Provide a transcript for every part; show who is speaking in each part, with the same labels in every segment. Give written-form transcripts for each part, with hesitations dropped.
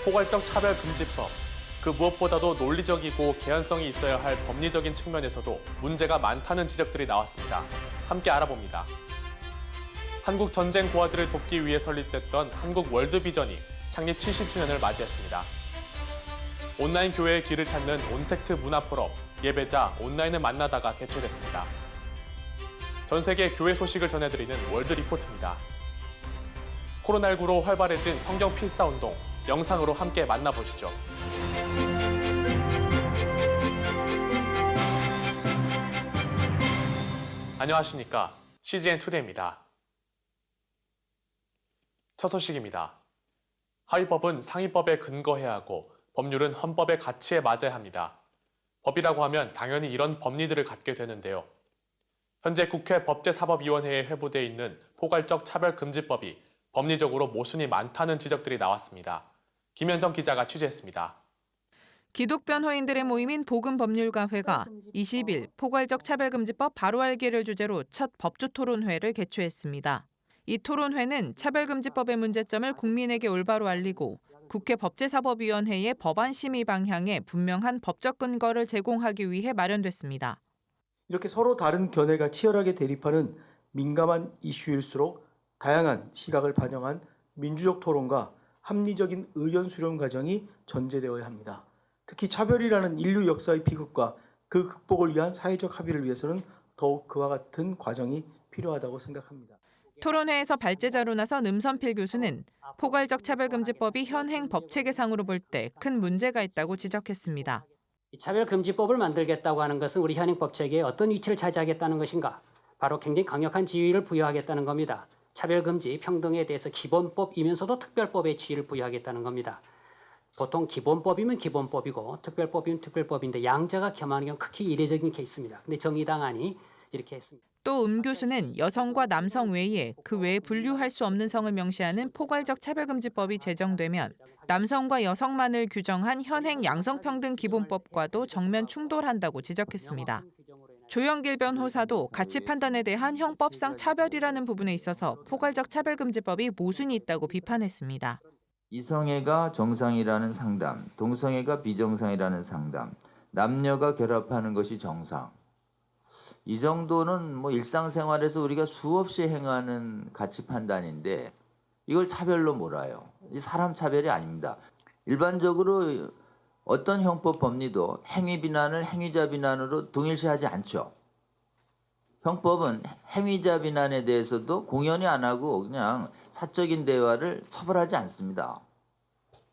Speaker 1: 포괄적 차별금지법. 그 무엇보다도 논리적이고 개연성이 있어야 할 법리적인 측면에서도 문제가 많다는 지적들이 나왔습니다. 함께 알아봅니다. 한국 전쟁 고아들을 돕기 위해 설립됐던 한국 월드비전이 창립 70주년을 맞이했습니다. 온라인 교회의 길을 찾는 온택트 문화포럼, 예배자 온라인을 만나다가 개최됐습니다. 전 세계 교회 소식을 전해드리는 월드리포트입니다. 코로나19로 활발해진 성경 필사운동, 영상으로 함께 만나보시죠. 안녕하십니까. CGN투데이입니다. 첫 소식입니다. 하위법은 상위법에 근거해야 하고 법률은 헌법의 가치에 맞아야 합니다. 법이라고 하면 당연히 이런 법리들을 갖게 되는데요. 현재 국회 법제사법위원회에 회부돼 있는 포괄적 차별금지법이 법리적으로 모순이 많다는 지적들이 나왔습니다. 김현정 기자가 취재했습니다.
Speaker 2: 기독변호인들의 모임인 복음법률가회가 20일 포괄적 차별금지법 바로알기를 주제로 첫 법조토론회를 개최했습니다. 이 토론회는 차별금지법의 문제점을 국민에게 올바로 알리고 국회 법제사법위원회의 법안 심의 방향에 분명한 법적 근거를 제공하기 위해 마련됐습니다.
Speaker 3: 이렇게 서로 다른 견해가 치열하게 대립하는 민감한 이슈일수록 다양한 시각을 반영한 민주적 토론과 합리적인 의견 수렴 과정이 전제되어야 합니다. 특히 차별이라는 인류 역사의 비극과 그 극복을 위한 사회적 합의를 위해서는 더욱 그와 같은 과정이 필요하다고 생각합니다.
Speaker 2: 토론회에서 발제자로 나선 음선필 교수는 포괄적 차별금지법이 현행 법체계상으로 볼 때 큰 문제가 있다고 지적했습니다.
Speaker 4: 차별금지법을 만들겠다고 하는 것은 우리 현행 법체계에 어떤 위치를 차지하겠다는 것인가? 바로 굉장히 강력한 지위를 부여하겠다는 겁니다. 차별금지, 평등에 대해서 기본법이면서도 특별법의 지위를 부여하겠다는 겁니다. 보통 기본법이면 기본법이고 특별법이면 특별법인데 양자가 겸하는 경우 극히 이례적인 케이스입니다. 근데 정의당안이 이렇게 했습니다.
Speaker 2: 또 교수는 여성과 남성 외에 그 외에 분류할 수 없는 성을 명시하는 포괄적 차별금지법이 제정되면 남성과 여성만을 규정한 현행 양성평등 기본법과도 정면 충돌한다고 지적했습니다. 조영길 변호사도 가치 판단에 대한 형법상 차별이라는 부분에 있어서 포괄적 차별금지법이 모순이 있다고 비판했습니다.
Speaker 5: 이성애가 정상이라는 상담, 동성애가 비정상이라는 상담, 남녀가 결합하는 것이 정상. 이 정도는 일상생활에서 우리가 수없이 행하는 가치 판단인데 이걸 차별로 몰아요. 이 사람 차별이 아닙니다. 일반적으로 어떤 형법 법리도 행위 비난을 행위자 비난으로 동일시하지 않죠. 형법은 행위자 비난에 대해서도 공연히 안 하고 그냥 사적인 대화를 처벌하지 않습니다.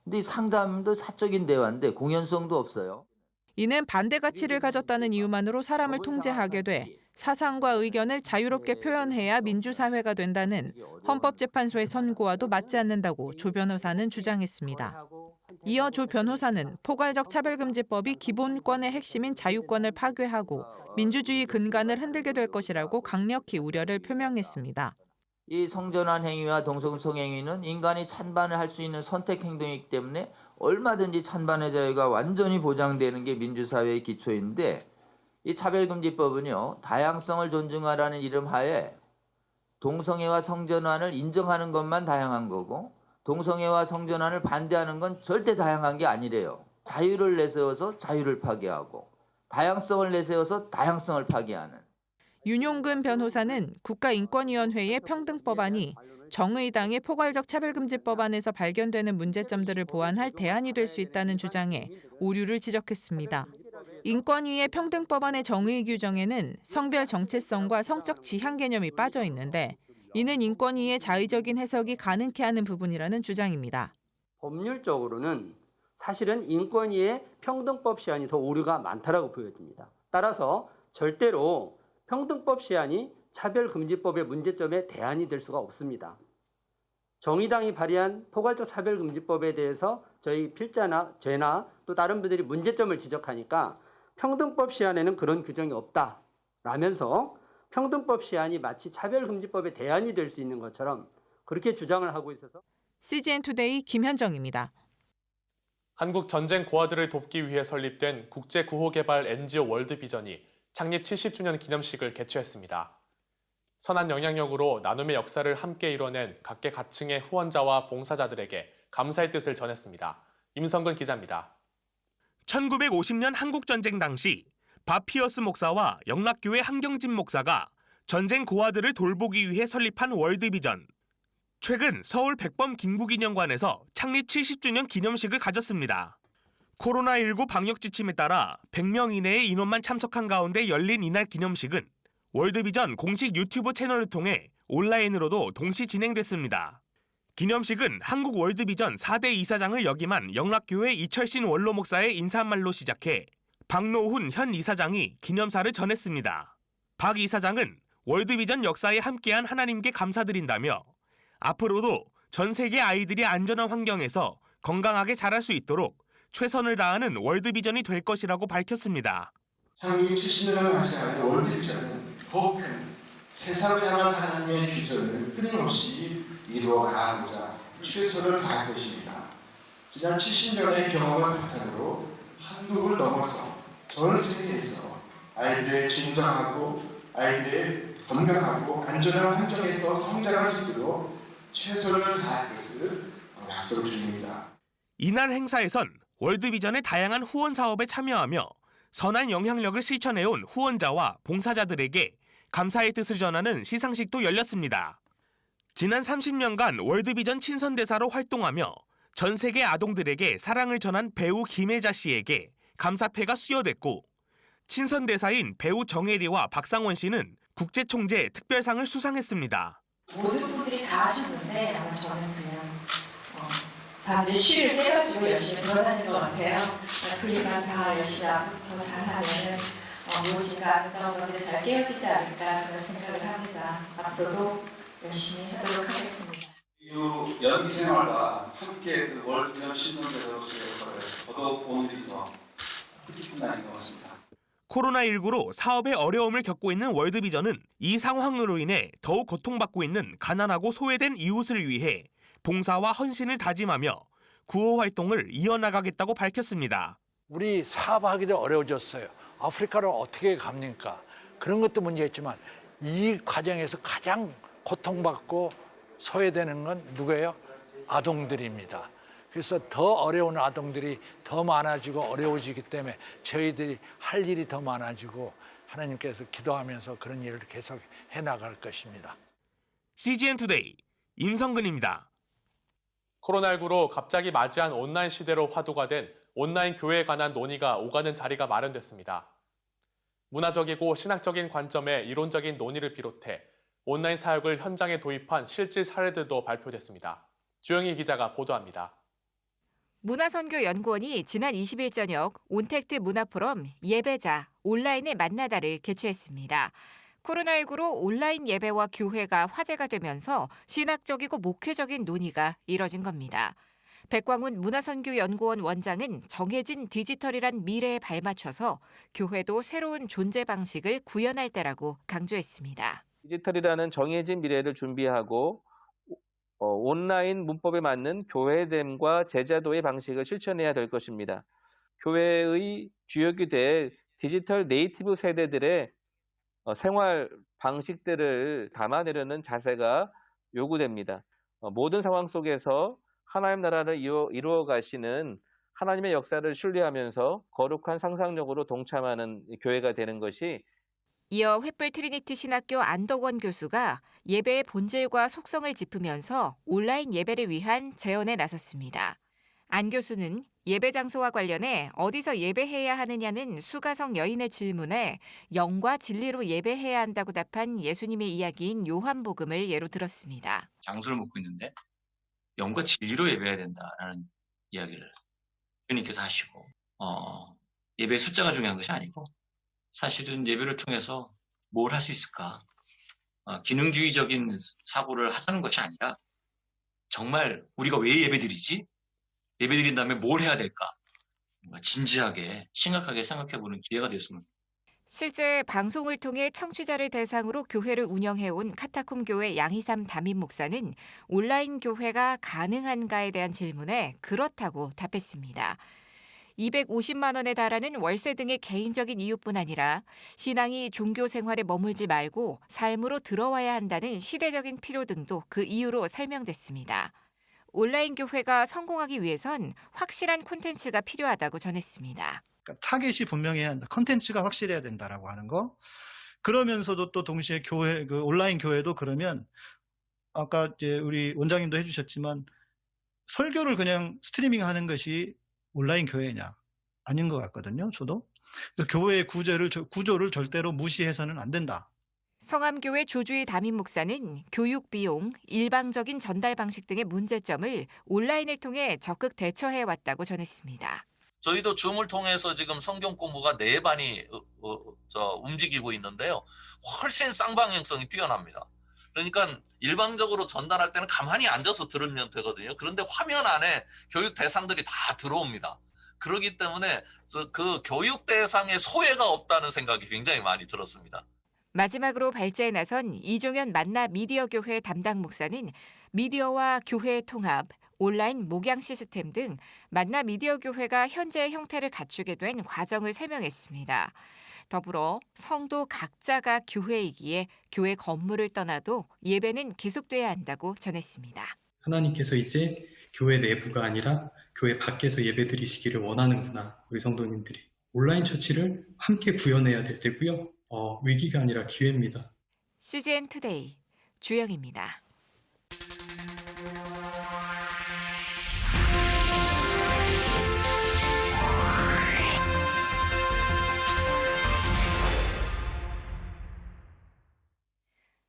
Speaker 5: 근데 이 상담도 사적인 대화인데 공연성도 없어요.
Speaker 2: 이는 반대 가치를 가졌다는 이유만으로 사람을 통제하게 돼 사상과 의견을 자유롭게 표현해야 민주사회가 된다는 헌법재판소의 선고와도 맞지 않는다고 조 변호사는 주장했습니다. 이어 조 변호사는 포괄적 차별금지법이 기본권의 핵심인 자유권을 파괴하고 민주주의 근간을 흔들게 될 것이라고 강력히 우려를 표명했습니다.
Speaker 5: 이 성전환 행위와 동성성 행위는 인간이 찬반을 할 수 있는 선택 행동이기 때문에 얼마든지 찬반의 자유가 완전히 보장되는 게 민주사회의 기초인데 이 차별금지법은요, 다양성을 존중하라는 이름 하에 동성애와 성전환을 인정하는 것만 다양한 거고 동성애와 성전환을 반대하는 건 절대 다양한 게 아니래요. 자유를 내세워서 자유를 파괴하고 다양성을 내세워서 다양성을 파괴하는.
Speaker 2: 윤용근 변호사는 국가인권위원회의 평등법안이 정의당의 포괄적 차별금지법안에서 발견되는 문제점들을 보완할 대안이 될 수 있다는 주장에 오류를 지적했습니다. 인권위의 평등법안의 정의 규정에는 성별 정체성과 성적 지향 개념이 빠져 있는데 이는 인권위의 자의적인 해석이 가능케 하는 부분이라는 주장입니다.
Speaker 6: 법률적으로는 사실은 인권위의 평등법 시한이 더 오류가 많다라고 보여집니다. 따라서 절대로 평등법 시한이 차별금지법의 문제점에 대안이 될 수가 없습니다. 정의당이 발의한 포괄적 차별금지법에 대해서 저희 필자나 죄나 또 다른 분들이 문제점을 지적하니까 평등법 시한에는 그런 규정이 없다라면서 평등법 시한이 마치 차별금지법의 대안이 될 수 있는 것처럼 그렇게 주장을 하고 있어서
Speaker 2: CGN투데이 김현정입니다.
Speaker 1: 한국 전쟁 고아들을 돕기 위해 설립된 국제구호개발 NGO 월드비전이 창립 70주년 기념식을 개최했습니다. 선한 영향력으로 나눔의 역사를 함께 이뤄낸 각계각층의 후원자와 봉사자들에게 감사의 뜻을 전했습니다. 임성근 기자입니다.
Speaker 7: 1950년 한국전쟁 당시 바피어스 목사와 영락교회 한경진 목사가 전쟁 고아들을 돌보기 위해 설립한 월드비전. 최근 서울 백범 김구기념관에서 창립 70주년 기념식을 가졌습니다. 코로나19 방역 지침에 따라 100명 이내의 인원만 참석한 가운데 열린 이날 기념식은 월드비전 공식 유튜브 채널을 통해 온라인으로도 동시 진행됐습니다. 기념식은 한국 월드비전 4대 이사장을 역임한 영락교회 이철신 원로 목사의 인사말로 시작해 박노훈 현 이사장이 기념사를 전했습니다. 박 이사장은 월드비전 역사에 함께한 하나님께 감사드린다며 앞으로도 전 세계 아이들이 안전한 환경에서 건강하게 자랄 수 있도록 최선을 다하는 월드비전이 될 것이라고 밝혔습니다.
Speaker 8: 창립 70년을 맞이하는 월드비전은 더 큰 세상을 향한 하나님의 비전을 끊임없이 이루어가고자 최선을 다할 것입니다. 지난 70년의 경험을 바탕으로 한국을 넘어서 전 세계에서 아이들의 진정하고 아이들의 건강하고 안전한 환경에서 성장할 수 있도록 최선을 다할 것을 약속드립니다.
Speaker 7: 이날 행사에선 월드비전의 다양한 후원 사업에 참여하며 선한 영향력을 실천해온 후원자와 봉사자들에게 감사의 뜻을 전하는 시상식도 열렸습니다. 지난 30년간 월드비전 친선대사로 활동하며 전 세계 아동들에게 사랑을 전한 배우 김혜자 씨에게 감사패가 수여됐고 친선대사인 배우 정혜리와 박상원 씨는 국제총재 특별상을 수상했습니다.
Speaker 9: 모든 분들이 다 하셨는데 아마 저는 그냥 다들 쉬를 떼가지고 열심히 돌아다닌 것 같아요. 그 일만 다 열심히 더 잘하면은 무엇인가 아름다운 건데 잘 깨어지지 않을까 그런 생각을 합니다. 앞으로도 열심히 하도록 하겠습니다.
Speaker 10: 이후 연기 생활과 함께 그 월드비전 신선대사로서의 역할을 해서 더더욱 오늘이 더 뜻깊은 날인 것 같습니다.
Speaker 7: 코로나19로 사업에 어려움을 겪고 있는 월드비전은 이 상황으로 인해 더욱 고통받고 있는 가난하고 소외된 이웃을 위해 봉사와 헌신을 다짐하며 구호 활동을 이어나가겠다고 밝혔습니다.
Speaker 11: 우리 사업하기도 어려워졌어요. 아프리카를 어떻게 갑니까? 그런 것도 문제였지만 이 과정에서 가장 고통받고 소외되는 건 누구예요? 아동들입니다. 그래서 더 어려운 아동들이 더 많아지고 어려워지기 때문에 저희들이 할 일이 더 많아지고 하나님께서 기도하면서 그런 일을 계속 해나갈 것입니다.
Speaker 7: CGN 투데이 임성근입니다.
Speaker 1: 코로나19로 갑자기 맞이한 온라인 시대로 화두가 된 온라인 교회에 관한 논의가 오가는 자리가 마련됐습니다. 문화적이고 신학적인 관점의 이론적인 논의를 비롯해 온라인 사역을 현장에 도입한 실질 사례들도 발표됐습니다. 주영희 기자가 보도합니다.
Speaker 12: 문화선교연구원이 지난 20일 저녁 온택트 문화포럼 예배자 온라인을 만나다를 개최했습니다. 코로나19로 온라인 예배와 교회가 화제가 되면서 신학적이고 목회적인 논의가 이뤄진 겁니다. 백광훈 문화선교연구원 원장은 정해진 디지털이란 미래에 발맞춰서 교회도 새로운 존재 방식을 구현할 때라고 강조했습니다.
Speaker 13: 디지털이라는 정해진 미래를 준비하고 온라인 문법에 맞는 교회됨과 제자도의 방식을 실천해야 될 것입니다. 교회의 주역이 될 디지털 네이티브 세대들의 생활 방식들을 담아내려는 자세가 요구됩니다. 모든 상황 속에서 하나님 나라를 이루어 가시는 하나님의 역사를 신뢰하면서 거룩한 상상력으로 동참하는 교회가 되는 것이
Speaker 12: 이어 횃불 트리니티 신학교 안덕원 교수가 예배의 본질과 속성을 짚으면서 온라인 예배를 위한 제언에 나섰습니다. 안 교수는 예배 장소와 관련해 어디서 예배해야 하느냐는 수가성 여인의 질문에 영과 진리로 예배해야 한다고 답한 예수님의 이야기인 요한복음을 예로 들었습니다.
Speaker 14: 장소를 묻고 있는데 영과 진리로 예배해야 된다라는 이야기를 주님께서 하시고 예배의 숫자가 중요한 것이 아니고 사실은 예배를 통해서 뭘 할 수 있을까? 기능주의적인 사고를 하자는 것이 아니라 정말 우리가 왜 예배드리지? 예배드린 다음에 뭘 해야 될까? 진지하게 심각하게 생각해보는 기회가 되었으면.
Speaker 12: 실제 방송을 통해 청취자를 대상으로 교회를 운영해온 카타콤 교회 양희삼 담임 목사는 온라인 교회가 가능한가에 대한 질문에 그렇다고 답했습니다. 250만 원에 달하는 월세 등의 개인적인 이유뿐 아니라 신앙이 종교 생활에 머물지 말고 삶으로 들어와야 한다는 시대적인 필요 등도 그 이유로 설명됐습니다. 온라인 교회가 성공하기 위해선 확실한 콘텐츠가 필요하다고 전했습니다.
Speaker 15: 그러니까 타겟이 분명해야 한다. 컨텐츠가 확실해야 된다라고 하는 거. 그러면서도 또 동시에 교회, 그 온라인 교회도 그러면 아까 이제 우리 원장님도 해주셨지만 설교를 그냥 스트리밍 하는 것이 온라인 교회냐? 아닌 것 같거든요. 저도. 그래서 교회의 구조를 절대로 무시해서는 안 된다.
Speaker 12: 성암교회 조주희 담임 목사는 교육 비용, 일방적인 전달 방식 등의 문제점을 온라인을 통해 적극 대처해 왔다고 전했습니다.
Speaker 16: 저희도 줌을 통해서 지금 성경 공부가 4반이 움직이고 있는데요. 훨씬 쌍방향성이 뛰어납니다. 그러니까 일방적으로 전달할 때는 가만히 앉아서 들으면 되거든요. 그런데 화면 안에 교육 대상들이 다 들어옵니다. 그렇기 때문에 그 교육 대상에 소외가 없다는 생각이 굉장히 많이 들었습니다.
Speaker 12: 마지막으로 발제에 나선 이종현 만나 미디어 교회 담당 목사는 미디어와 교회의 통합, 온라인 목양 시스템 등 만나 미디어 교회가 현재의 형태를 갖추게 된 과정을 설명했습니다. 더불어 성도 각자가 교회이기에 교회 건물을 떠나도 예배는 계속돼야 한다고 전했습니다.
Speaker 17: 하나님께서 이제 교회 내부가 아니라 교회 밖에서 예배드리시기를 원하는구나, 우리 성도님들이. 온라인 처치를 함께 구현해야 될 테고요. 위기가 아니라 기회입니다.
Speaker 12: CGN 투데이 주영입니다.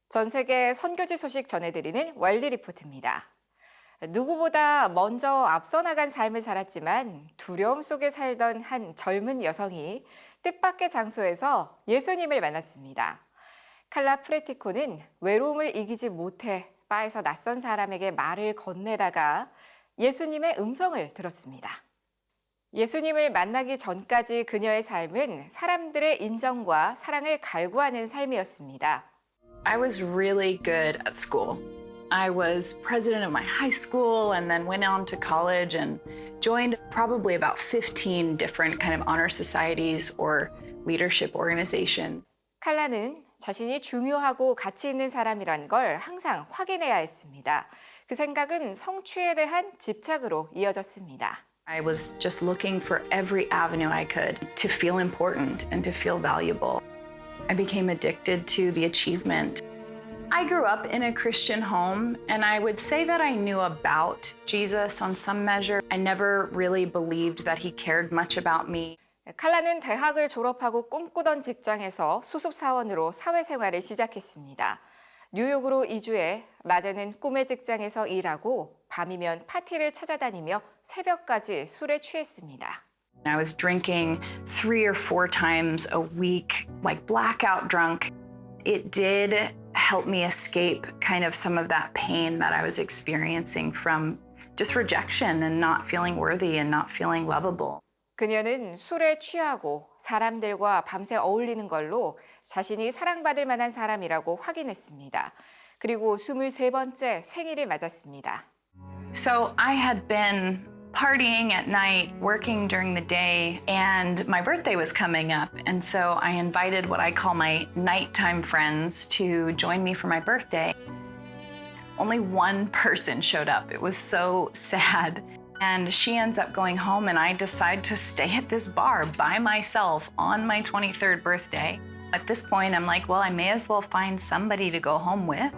Speaker 12: 전 세계 선교지 소식 전해드리는 월드 리포트입니다. 누구보다 먼저 앞서 나간 삶을 살았지만 두려움 속에 살던 한 젊은 여성이 뜻밖의 장소에서 예수님을 만났습니다. 칼라 프레티코는 외로움을 이기지 못해 바에서 낯선 사람에게 말을 건네다가 예수님의 음성을 들었습니다. 예수님을 만나기 전까지 그녀의 삶은 사람들의 인정과 사랑을 갈구하는 삶이었습니다.
Speaker 18: I was really good at school. I was president of my high school and then went on to college and joined probably about 15 different kind of honor societies or leadership organizations.
Speaker 12: 칼라는 자신이 중요하고 가치 있는 사람이란 걸 항상 확인해야 했습니다. 그 생각은 성취에 대한 집착으로 이어졌습니다.
Speaker 18: I was just looking for every avenue I could to feel important and to feel valuable. I became addicted to the achievement. I grew up in a Christian home, and I would say that I knew about Jesus on some measure. I never really believed that he cared much about me.
Speaker 12: 칼라는 대학을 졸업하고 꿈꾸던 직장에서 수습사원으로 사회생활을 시작했습니다. 뉴욕으로 이주해 낮에는 꿈의 직장에서 일하고 밤이면 파티를 찾아다니며 새벽까지 술에 취했습니다.
Speaker 18: I was drinking 3 or 4 times a week, like blackout drunk. It did help me escape kind of some of that pain that I was experiencing from just rejection and not feeling worthy and not feeling lovable.
Speaker 12: 그녀는 술에 취하고 사람들과 밤새 어울리는 걸로 자신이 사랑받을 만한 사람이라고 확인했습니다. 그리고 23번째 생일을 맞았습니다.
Speaker 18: So I had been partying at night, working during the day, and my birthday was coming up. And so I invited what I call my nighttime friends to join me for my birthday. Only one person showed up. It was so sad. And she ends up going home, and I decide to stay at this bar by myself on my 23rd birthday. At this point, I'm like, well, I may as well find somebody to go home with.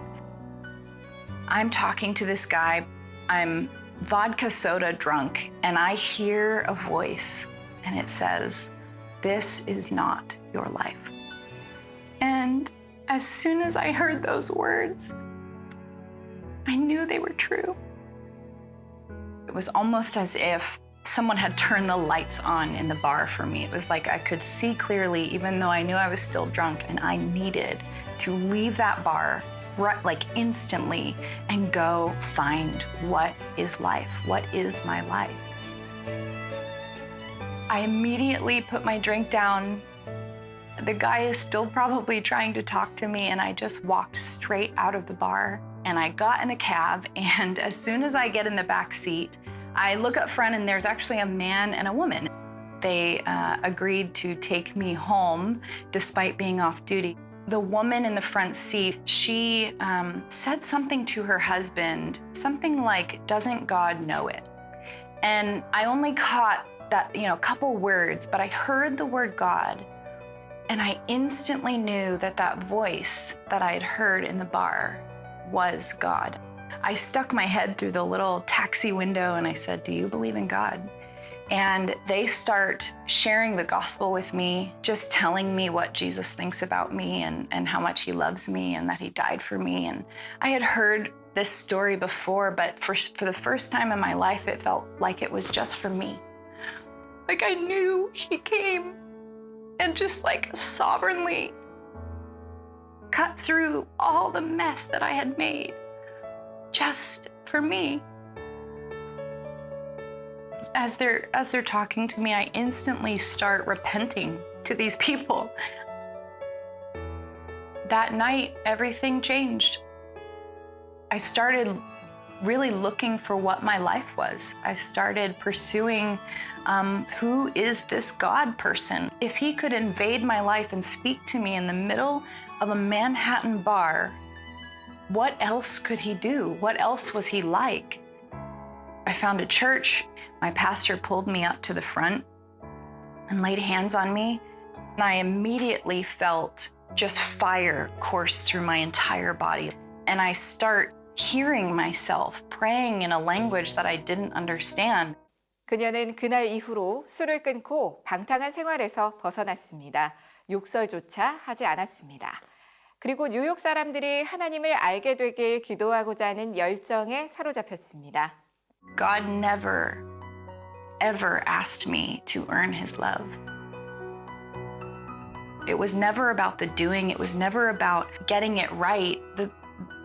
Speaker 18: I'm talking to this guy. I'm vodka soda drunk, and I hear a voice, and it says, "This is not your life." And as soon as I heard those words, I knew they were true. It was almost as if someone had turned the lights on in the bar for me. It was like I could see clearly, even though I knew I was still drunk, and I needed to leave that bar like instantly and go find what is life, what is my life. I immediately put my drink down. The guy is still probably trying to talk to me, and I just walked straight out of the bar. And I got in a cab, and as soon as I get in the back seat, I look up front, and there's actually a man and a woman. They agreed to take me home despite being off duty. The woman in the front seat, she said something to her husband, something like, "Doesn't God know it?" And I only caught that, a couple words, but I heard the word God, and I instantly knew that that voice that I had heard in the bar was God. I stuck my head through the little taxi window and I said, "Do you believe in God?" And they start sharing the gospel with me, just telling me what Jesus thinks about me and how much he loves me and that he died for me. And I had heard this story before, but for the first time in my life, it felt like it was just for me. Like I knew he came and just like sovereignly cut through all the mess that I had made just for me. As they're talking to me, I instantly start repenting to these people. That night, everything changed. I started really looking for what my life was. I started pursuing who is this God person? If he could invade my life and speak to me in the middle of a Manhattan bar, what else could he do? What else was he like? I found a church. My pastor pulled me up to the front and laid hands on me, and I immediately felt just fire course through my entire body. And I start hearing myself praying in a language that I didn't understand.
Speaker 12: 그녀는 그날 이후로 술을 끊고 방탕한 생활에서 벗어났습니다. 욕설조차 하지 않았습니다. 그리고 뉴욕 사람들이 하나님을 알게 되길 기도하고자 하는 열정에 사로잡혔습니다.
Speaker 18: God never, ever asked me to earn his love. It was never about the doing. It was never about getting it right.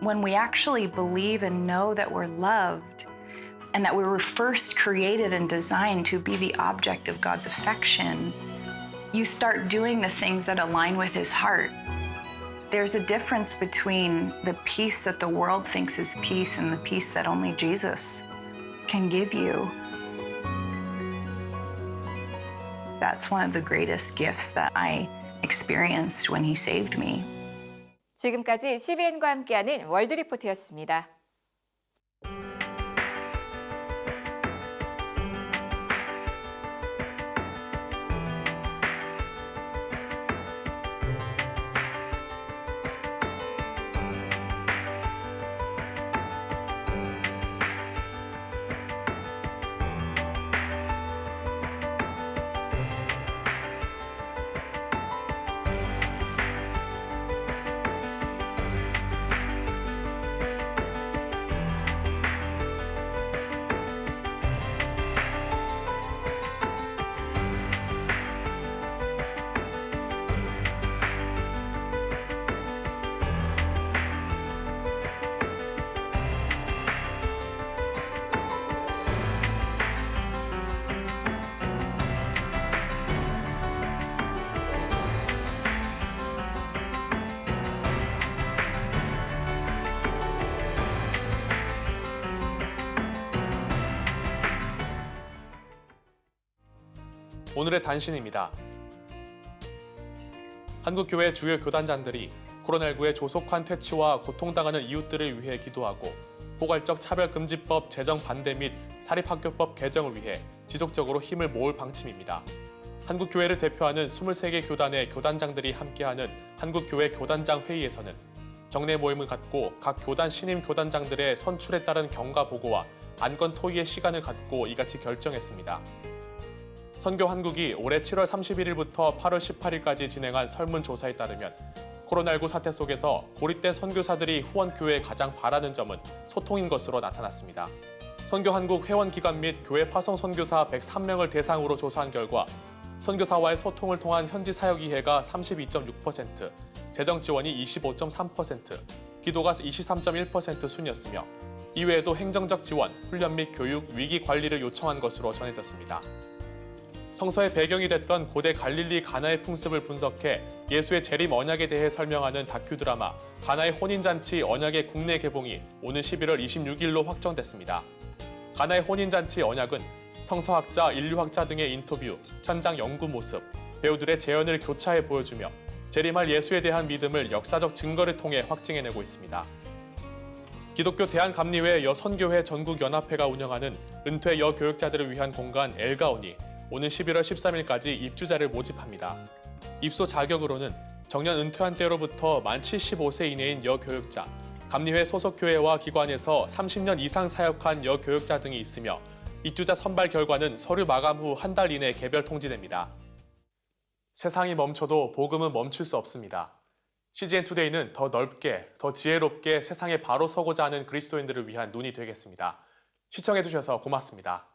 Speaker 18: When we actually believe and know that we're loved and that we were first created and designed to be the object of God's affection, you start doing the things that align with his heart. There's a difference between the peace that the world thinks is peace and the peace that only Jesus can give you. That's one of the greatest gifts that I experienced when he saved me.
Speaker 12: 지금까지 CBN과 함께하는 월드리포트였습니다.
Speaker 1: 오늘의 단신입니다. 한국교회 주요 교단장들이 코로나19의 조속한 퇴치와 고통당하는 이웃들을 위해 기도하고 포괄적 차별금지법 제정 반대 및 사립학교법 개정을 위해 지속적으로 힘을 모을 방침입니다. 한국교회를 대표하는 23개 교단의 교단장들이 함께하는 한국교회 교단장 회의에서는 정례 모임을 갖고 각 교단 신임 교단장들의 선출에 따른 경과 보고와 안건 토의의 시간을 갖고 이같이 결정했습니다. 선교한국이 올해 7월 31일부터 8월 18일까지 진행한 설문조사에 따르면 코로나19 사태 속에서 고립된 선교사들이 후원교회에 가장 바라는 점은 소통인 것으로 나타났습니다. 선교한국 회원기관 및 교회 파송 선교사 103명을 대상으로 조사한 결과 선교사와의 소통을 통한 현지 사역 이해가 32.6%, 재정 지원이 25.3%, 기도가 23.1% 순이었으며 이외에도 행정적 지원, 훈련 및 교육, 위기 관리를 요청한 것으로 전해졌습니다. 성서의 배경이 됐던 고대 갈릴리 가나의 풍습을 분석해 예수의 재림 언약에 대해 설명하는 다큐 드라마 가나의 혼인잔치 언약의 국내 개봉이 오는 11월 26일로 확정됐습니다. 가나의 혼인잔치 언약은 성서학자, 인류학자 등의 인터뷰, 현장 연구 모습, 배우들의 재연을 교차해 보여주며 재림할 예수에 대한 믿음을 역사적 증거를 통해 확증해내고 있습니다. 기독교 대한감리회 여선교회 전국연합회가 운영하는 은퇴 여교육자들을 위한 공간 엘가온이 오는 11월 13일까지 입주자를 모집합니다. 입소 자격으로는 정년 은퇴한 때로부터 만 75세 이내인 여교육자, 감리회 소속 교회와 기관에서 30년 이상 사역한 여교육자 등이 있으며 입주자 선발 결과는 서류 마감 후 한 달 이내 개별 통지됩니다. 세상이 멈춰도 복음은 멈출 수 없습니다. CGN투데이는 더 넓게, 더 지혜롭게 세상에 바로 서고자 하는 그리스도인들을 위한 눈이 되겠습니다. 시청해주셔서 고맙습니다.